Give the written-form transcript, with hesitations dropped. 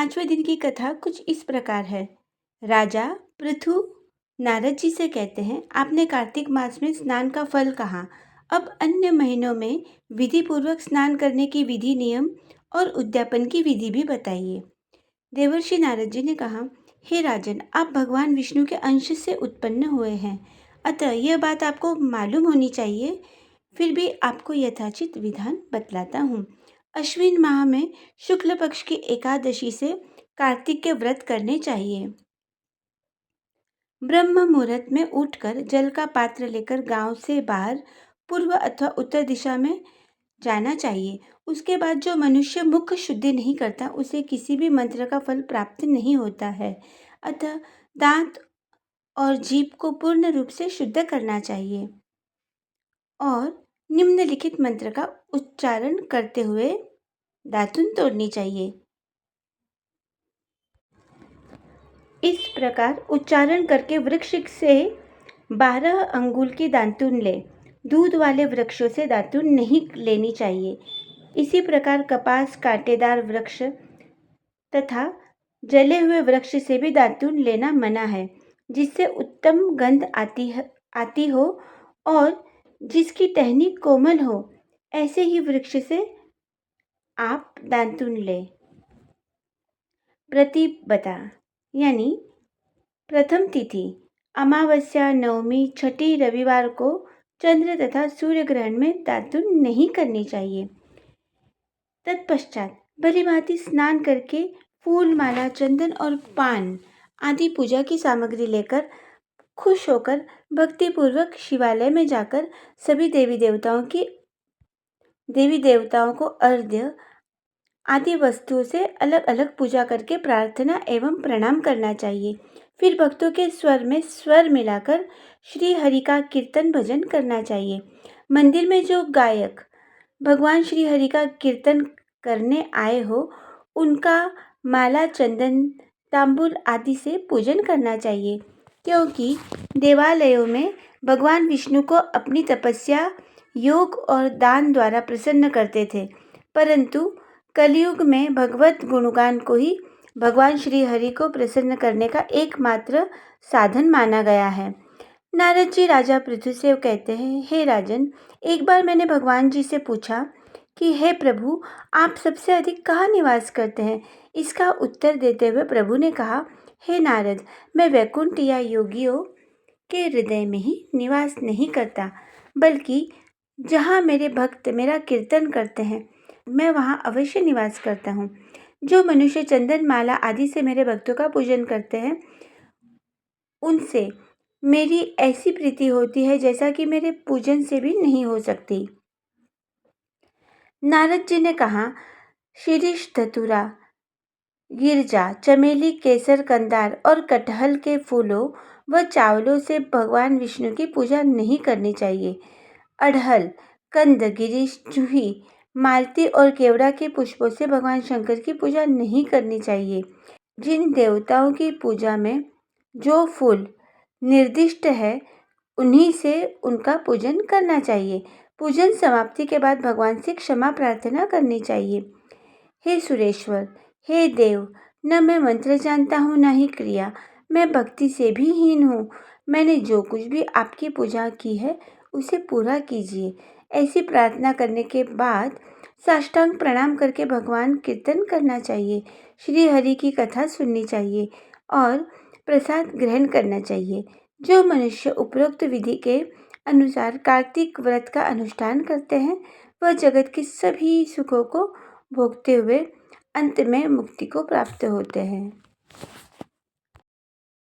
5वें दिन की कथा कुछ इस प्रकार है। राजा पृथु नारद जी से कहते हैं, आपने कार्तिक मास में स्नान का फल कहा। अब अन्य महीनों में विधि पूर्वक स्नान करने की विधि, नियम और उद्यापन की विधि भी बताइए। देवर्षि नारद जी ने कहा, हे राजन, आप भगवान विष्णु के अंश से उत्पन्न हुए हैं, अतः यह बात आपको मालूम होनी चाहिए। फिर भी आपको यथाचित विधान बतलाता हूँ। अश्विन माह में शुक्ल पक्ष की एकादशी से कार्तिक के व्रत करने चाहिए। ब्रह्म मुहूर्त में उठकर जल का पात्र लेकर गांव से बाहर पूर्व अथवा उत्तर दिशा में जाना चाहिए। उसके बाद जो मनुष्य मुख शुद्धि नहीं करता, उसे किसी भी मंत्र का फल प्राप्त नहीं होता है। अतः दांत और जीभ को पूर्ण रूप से शुद्ध करना चाहिए और निम्नलिखित मंत्र का उच्चारण करते हुए दातुन तोड़नी चाहिए। इस प्रकार उच्चारण करके वृक्ष से 12 अंगुल की दातुन ले। दूध वाले वृक्षों से दातुन नहीं लेनी चाहिए। इसी प्रकार कपास, कांटेदार वृक्ष तथा जले हुए वृक्ष से भी दातुन लेना मना है, जिससे उत्तम गंध आती हो और जिसकी टहनी कोमल हो, ऐसे ही वृक्ष से आप दातुन ले। प्रतिपदा यानी प्रथम तिथि, अमावस्या, नवमी, छठी, रविवार को चंद्र तथा सूर्य ग्रहण में दातुन नहीं करनी चाहिए। तत्पश्चात भलीभांति स्नान करके फूल, माला, चंदन और पान आदि पूजा की सामग्री लेकर खुश होकर भक्तिपूर्वक शिवालय में जाकर सभी देवी देवताओं को अर्घ्य आदि वस्तुओं से अलग अलग पूजा करके प्रार्थना एवं प्रणाम करना चाहिए। फिर भक्तों के स्वर में स्वर मिलाकर श्री हरि का कीर्तन भजन करना चाहिए। मंदिर में जो गायक भगवान श्री हरि का कीर्तन करने आए हो, उनका माला, चंदन, तांबूल आदि से पूजन करना चाहिए, क्योंकि देवालयों में भगवान विष्णु को अपनी तपस्या, योग और दान द्वारा प्रसन्न करते थे, परंतु कलयुग में भगवत गुणगान को ही भगवान श्री हरि को प्रसन्न करने का एकमात्र साधन माना गया है। नारद जी राजा पृथु से कहते हैं, हे राजन, एक बार मैंने भगवान जी से पूछा कि हे प्रभु, आप सबसे अधिक कहाँ निवास करते हैं? इसका उत्तर देते हुए प्रभु ने कहा, हे नारद, मैं वैकुंठ या योगियों के हृदय में ही निवास नहीं करता, बल्कि जहाँ मेरे भक्त मेरा कीर्तन करते हैं, मैं वहाँ अवश्य निवास करता हूँ। जो मनुष्य चंदन, माला आदि से मेरे भक्तों का पूजन करते हैं, उनसे मेरी ऐसी प्रीति होती है जैसा कि मेरे पूजन से भी नहीं हो सकती। नारद जी ने कहा, शीरीष, धतूरा, गिरजा, चमेली, केसर, कंदार और कटहल के फूलों व चावलों से भगवान विष्णु की पूजा नहीं करनी चाहिए। अड़हल, कंद, गिरीश, जूही, मालती और केवड़ा के पुष्पों से भगवान शंकर की पूजा नहीं करनी चाहिए। जिन देवताओं की पूजा में जो फूल निर्दिष्ट है, उन्हीं से उनका पूजन करना चाहिए। पूजन समाप्ति के बाद भगवान से क्षमा प्रार्थना करनी चाहिए। हे सुरेश्वर, हे देव, न मैं मंत्र जानता हूँ न ही क्रिया, मैं भक्ति से भी हीन हूँ। मैंने जो कुछ भी आपकी पूजा की है, उसे पूरा कीजिए। ऐसी प्रार्थना करने के बाद साष्टांग प्रणाम करके भगवान कीर्तन करना चाहिए, श्री हरि की कथा सुननी चाहिए और प्रसाद ग्रहण करना चाहिए। जो मनुष्य उपरोक्त विधि के अनुसार कार्तिक व्रत का अनुष्ठान करते हैं, वह जगत के सभी सुखों को भोगते हुए अंत में मुक्ति को प्राप्त होते हैं।